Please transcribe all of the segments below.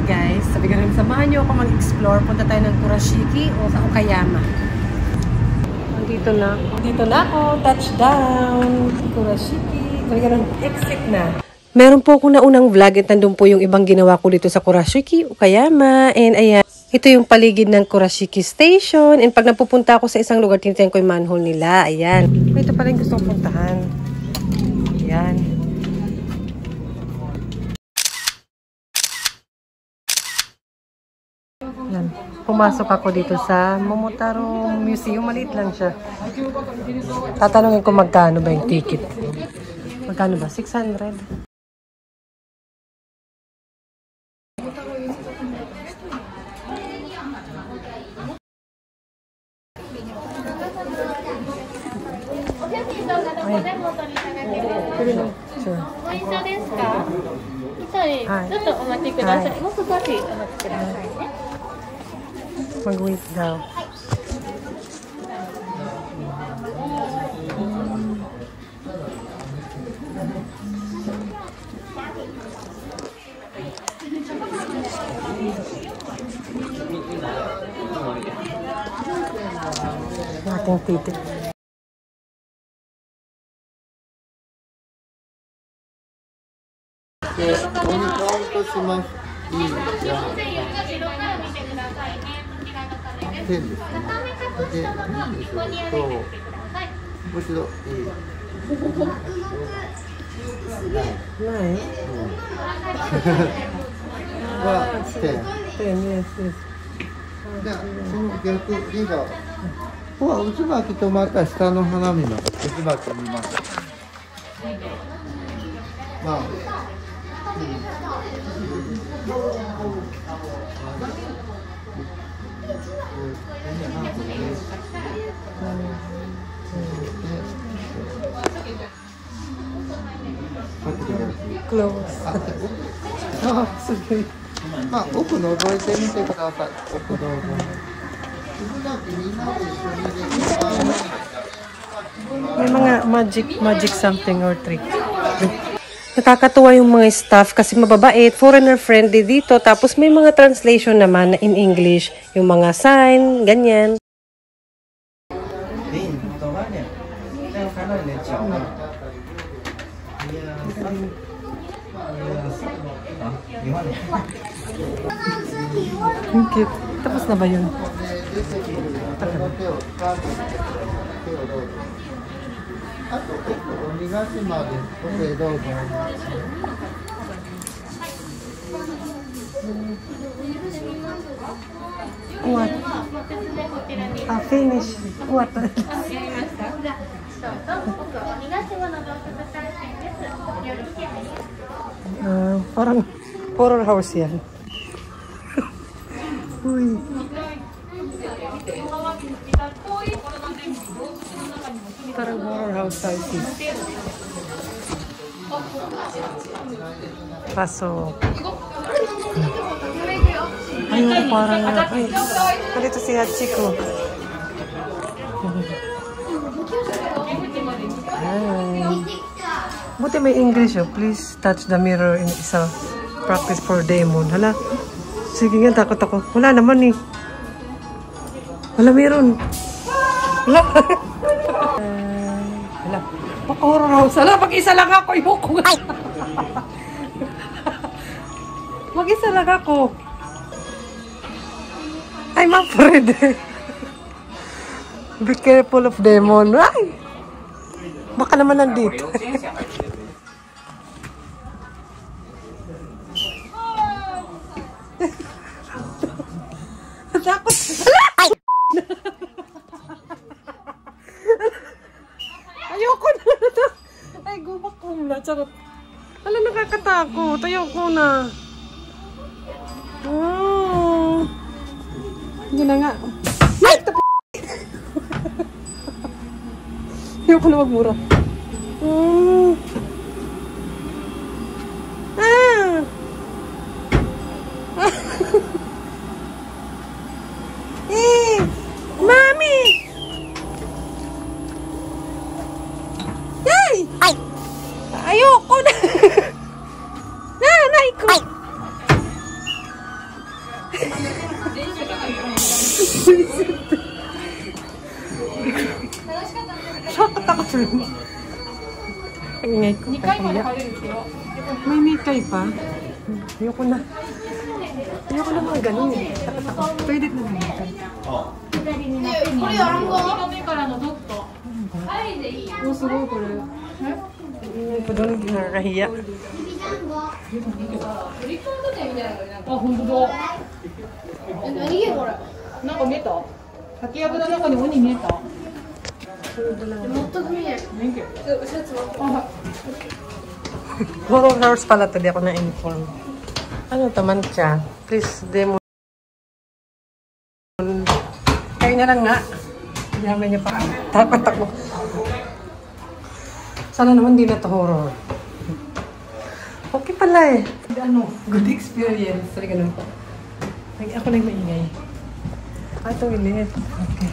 guys, sabi ko rin, samahan nyo ako mag-explore. Punta tayo ng Kurashiki o sa Okayama. Dito na ako. Touchdown. Kurashiki. Sabi ko rin, exit na. Meron po akong naunang vlog at nandun po yung ibang ginawa ko dito sa Kurashiki, Okayama. And ayan, ito yung paligid ng Kurashiki Station. And pag napupunta ako sa isang lugar, tinitingnan ko yung manhole nila. Ayan. Ito pala yung gusto kong puntahan. Ayan. Yan. Pumasok ako dito sa Momotaro Museum. Maliit lang siya. Tatanungin ko magkano ba yung ticket. Magkano ba? 600? Sure. Mag-wait daw. Ating titik. Yes, only count to shimasu. 10ですね。で、何でしょうと、もう一度、ない。は10。10、yes。じゃあ、その逆にが、ここは渦巻きとまた下の花見の渦巻き見ます。まあ、Close. あ、すごい。まあ、奥覗いてみてください。奥どうぞ。May mga magic something or trick. Nakakatuwa yung mga staff kasi mababait, foreigner friendly dito. Tapos may mga translation naman in English, yung mga sign, ganyan. Ang cute. Tapos na ba yun? What? Ah, finish. What? Parang horror house yan. Uy. Parang horror house size. Pasok. Ayun, parang ay, dito si Hachiko. Ay. Buti may English, oh. Please touch the mirror in isa. Practice for demon. Hala. Sige nga, takot ako. Wala naman eh. Wala, meron. Wala. Wala. Baka horror house. Wala, mag-isa lang ako. Ayoko nga. Mag-isa lang ako. I'm afraid. Be careful of demon. Ay! Baka naman nandito. Takot. Ayoko na. Ay, gumak ko na. Charot. Alam, nakakatakot. Ayoko na. Oh. Hindi na nga. Ay! Ayoko na magmura. Oh. Ah! Mami! Ay! Ayoko na! Nanay ko! Nakakatakot rin. Ang ingay ko. 2回まで入れるんですよ。 May mikay pa. Ayoko na. Ayoko na mga ganun eh. Takot-takot. Pwede na mga ganun. これやらんか。2目からのドット。Oh,すごいこれ。Ingay ko doon. Nakakahiya. あ、本当だ。何げこれ。なんか見えた。滝役の中に鬼見えた。全く見えん。Horror house pala to. Di ako na-inform. Ano to, mancha? Please, demo. Kayo na lang nga. Yaman niyo pa. Takot ako. Sana naman di na to horror. Okay pala eh. Ano, good experience. Sorry, ganun po. Ako lang maingay. Ah, ito ulit. Okay.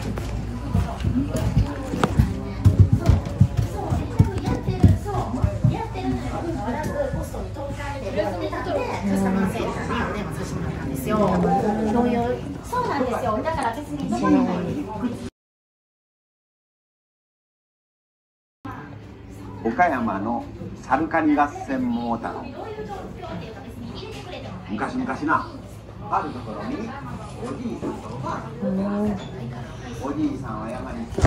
岡山のサルカニ合戦モーターの昔々なあるところにおじいさんとおばあさん、おじいさんは山に行って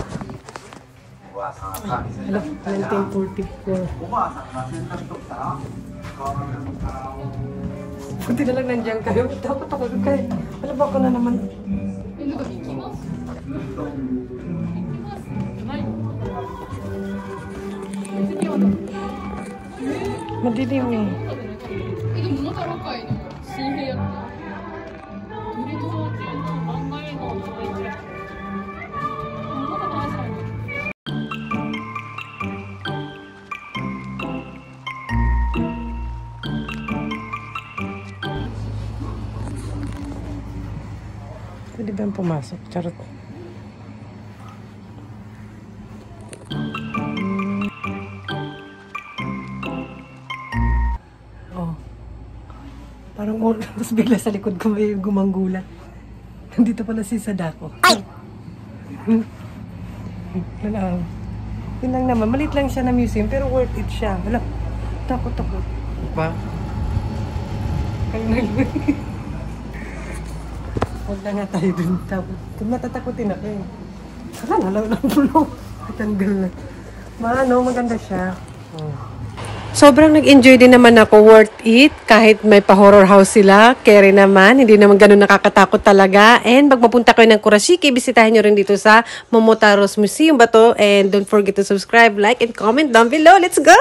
おばあさんは川に洗濯に行ったらおばあさんが洗濯しとったら川の中からButi na lang nandiyan kayo. Takot ako kayo. Ano ba ako na naman? Madilim eh. でも桃太郎界の新兵やった鳥と漫画映画を覚えてるなんか楽しみ Pwede ba yung pumasok? Charot. Oh. Parang tapos bigla sa likod ko may gumanggulat. Nandito pala si Sadako. Ay! Wala. Yun lang naman. Malit lang siya na museum pero worth it siya. Wala. Takot-takot. Ba? Kayo na yun. Huwag na nga tayo dun. Kung matatakotin ako eh. Saka nalaw lang pulo. Matanggal na. Maganda siya. Oh. Sobrang nag-enjoy din naman ako. Worth it. Kahit may pa-horror house sila. Kere naman. Hindi naman ganun nakakatakot talaga. And magpapunta kayo ng Kurashiki. Bisitahin nyo rin dito sa Momotaro's Museum ba to? And don't forget to subscribe, like, and comment down below. Let's go!